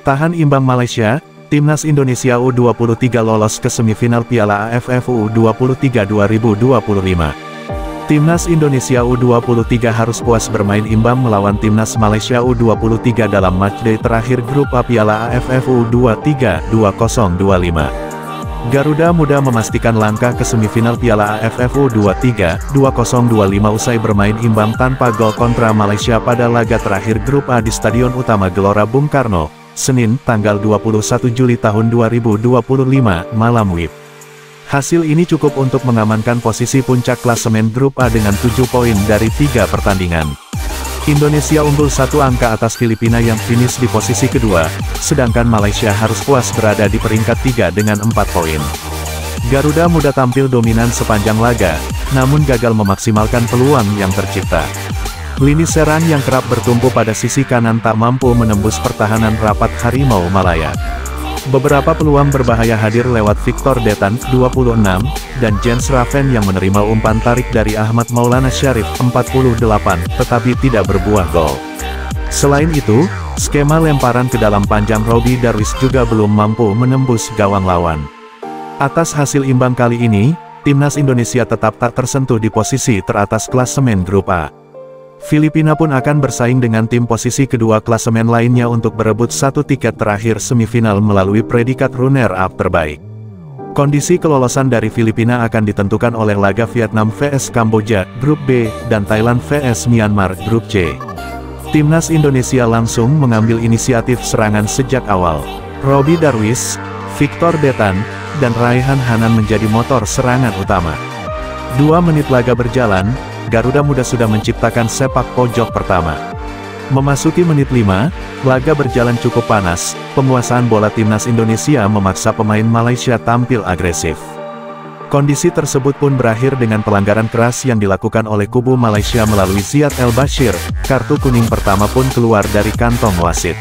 Tahan imbang Malaysia, Timnas Indonesia U23 lolos ke semifinal Piala AFF U23 2025. Timnas Indonesia U23 harus puas bermain imbang melawan Timnas Malaysia U23 dalam matchday terakhir grup A Piala AFF U23 2025. Garuda Muda memastikan langkah ke semifinal Piala AFF U23 2025 usai bermain imbang tanpa gol kontra Malaysia pada laga terakhir grup A di Stadion Utama Gelora Bung Karno, Senin, tanggal 21 Juli tahun 2025, malam WIB. Hasil ini cukup untuk mengamankan posisi puncak klasemen grup A dengan 7 poin dari 3 pertandingan. Indonesia unggul 1 angka atas Filipina yang finish di posisi kedua, sedangkan Malaysia harus puas berada di peringkat 3 dengan 4 poin. Garuda Muda tampil dominan sepanjang laga, namun gagal memaksimalkan peluang yang tercipta. Lini serang yang kerap bertumpu pada sisi kanan tak mampu menembus pertahanan rapat Harimau Malaya. Beberapa peluang berbahaya hadir lewat Victor Detan, 26, dan Jens Raven yang menerima umpan tarik dari Ahmad Maulana Syarif, 48, tetapi tidak berbuah gol. Selain itu, skema lemparan ke dalam panjang Robbie Darwish juga belum mampu menembus gawang lawan. Atas hasil imbang kali ini, Timnas Indonesia tetap tak tersentuh di posisi teratas klasemen grup A. Filipina pun akan bersaing dengan tim posisi kedua klasemen lainnya untuk berebut 1 tiket terakhir semifinal melalui predikat runner-up terbaik. Kondisi kelolosan dari Filipina akan ditentukan oleh laga Vietnam vs Kamboja, Grup B, dan Thailand vs Myanmar, Grup C. Timnas Indonesia langsung mengambil inisiatif serangan sejak awal. Robbie Darwish, Victor Detan, dan Raihan Hanan menjadi motor serangan utama. 2 menit laga berjalan, Garuda Muda sudah menciptakan sepak pojok pertama. Memasuki menit 5, laga berjalan cukup panas, penguasaan bola Timnas Indonesia memaksa pemain Malaysia tampil agresif. Kondisi tersebut pun berakhir dengan pelanggaran keras yang dilakukan oleh kubu Malaysia melalui Ziad El Bashir, kartu kuning pertama pun keluar dari kantong wasit.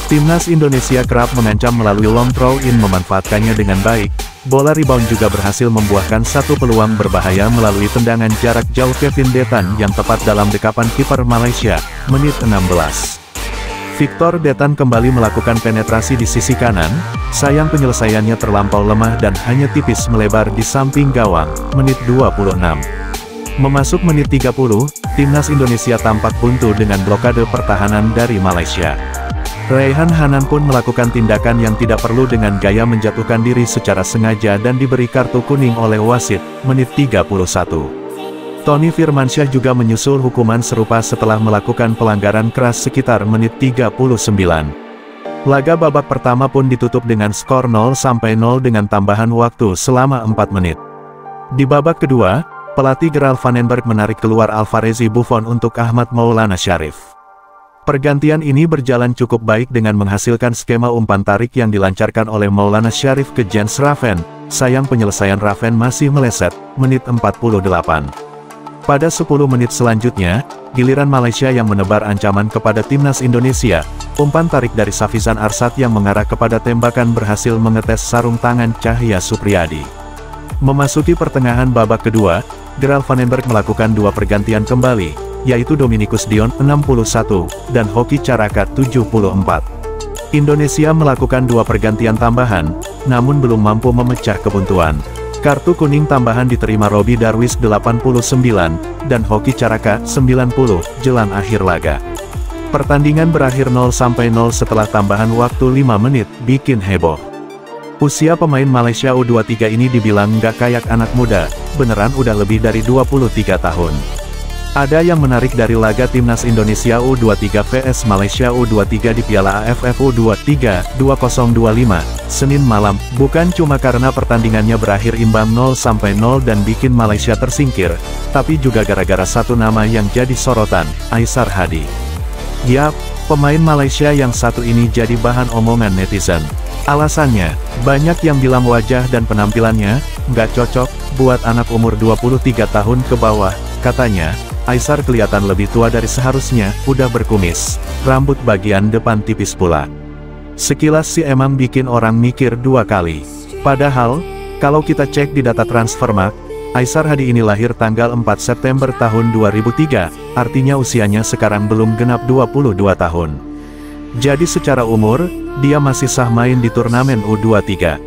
Timnas Indonesia kerap mengancam melalui long throw-in memanfaatkannya dengan baik. Bola rebound juga berhasil membuahkan 1 peluang berbahaya melalui tendangan jarak jauh Kevin Detan yang tepat dalam dekapan kiper Malaysia, menit 16. Victor Detan kembali melakukan penetrasi di sisi kanan, sayang penyelesaiannya terlampau lemah dan hanya tipis melebar di samping gawang, menit 26. Memasuk menit 30, Timnas Indonesia tampak buntu dengan blokade pertahanan dari Malaysia. Raihan Hanan pun melakukan tindakan yang tidak perlu dengan gaya menjatuhkan diri secara sengaja dan diberi kartu kuning oleh wasit, menit 31. Tony Firmansyah juga menyusul hukuman serupa setelah melakukan pelanggaran keras sekitar menit 39. Laga babak pertama pun ditutup dengan skor 0-0 dengan tambahan waktu selama 4 menit. Di babak kedua, pelatih Gerald Vandenberg menarik keluar Alvarezi Buffon untuk Ahmad Maulana Syarif. Pergantian ini berjalan cukup baik dengan menghasilkan skema umpan tarik yang dilancarkan oleh Maulana Syarif ke Jens Raven, sayang penyelesaian Raven masih meleset, menit 48. Pada 10 menit selanjutnya, giliran Malaysia yang menebar ancaman kepada Timnas Indonesia, umpan tarik dari Safizan Arsad yang mengarah kepada tembakan berhasil mengetes sarung tangan Cahya Supriyadi. Memasuki pertengahan babak kedua, Gerald Vandenberg melakukan 2 pergantian kembali, yaitu Dominikus Dion, 61, dan Hoki Caraka, 74. Indonesia melakukan 2 pergantian tambahan, namun belum mampu memecah kebuntuan. Kartu kuning tambahan diterima Robbie Darwish, 89, dan Hoki Caraka, 90, jelang akhir laga. Pertandingan berakhir 0-0 setelah tambahan waktu 5 menit, bikin heboh. Usia pemain Malaysia U23 ini dibilang nggak kayak anak muda, beneran udah lebih dari 23 tahun. Ada yang menarik dari laga Timnas Indonesia U23 vs Malaysia U23 di Piala AFF U23 2025, Senin malam, bukan cuma karena pertandingannya berakhir imbang 0-0 dan bikin Malaysia tersingkir, tapi juga gara-gara satu nama yang jadi sorotan, Aisar Hadi. Yap, pemain Malaysia yang satu ini jadi bahan omongan netizen. Alasannya, banyak yang bilang wajah dan penampilannya nggak cocok buat anak umur 23 tahun ke bawah, katanya. Aisar kelihatan lebih tua dari seharusnya, udah berkumis, rambut bagian depan tipis pula. Sekilas sih emang bikin orang mikir 2 kali. Padahal, kalau kita cek di data Transfermarkt, Aisar Hadi ini lahir tanggal 4 September tahun 2003, artinya usianya sekarang belum genap 22 tahun. Jadi secara umur, dia masih sah main di turnamen U23.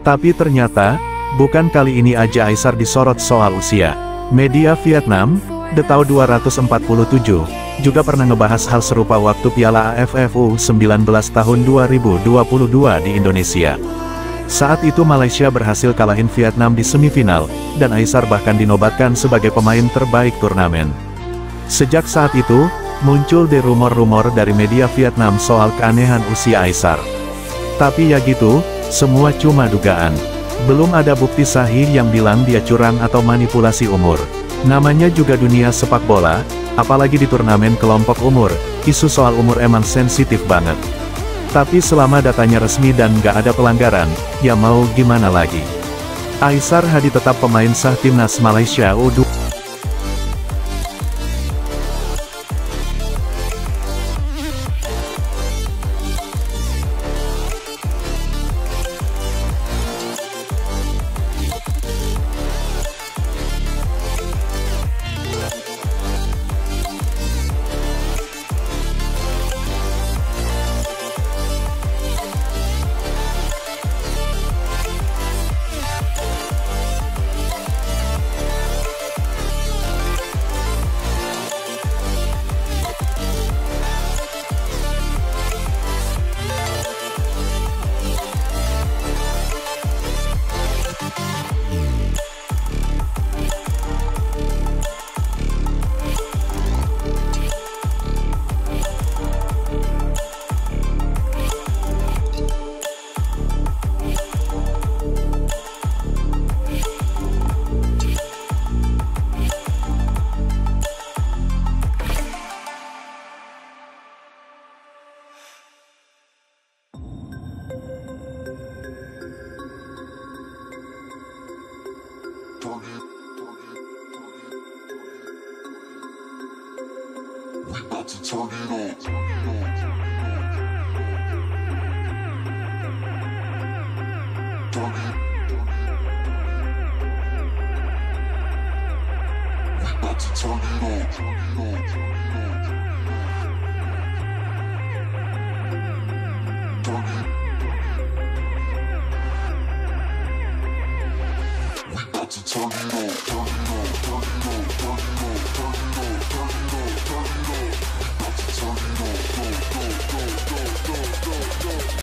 Tapi ternyata, bukan kali ini aja Aisar disorot soal usia. Media Vietnam, The Tau 247, juga pernah ngebahas hal serupa waktu Piala AFF U19 tahun 2022 di Indonesia. Saat itu Malaysia berhasil kalahin Vietnam di semifinal, dan Aisar bahkan dinobatkan sebagai pemain terbaik turnamen. Sejak saat itu, muncul deh rumor-rumor dari media Vietnam soal keanehan usia Aisar. Tapi ya gitu, semua cuma dugaan. Belum ada bukti sahih yang bilang dia curang atau manipulasi umur. Namanya juga dunia sepak bola, apalagi di turnamen kelompok umur, isu soal umur emang sensitif banget. Tapi selama datanya resmi dan nggak ada pelanggaran, ya mau gimana lagi. Aisar Hadi tetap pemain sah timnas Malaysia U23. We about to turn it on. We about to turn it on. We about to turn it on.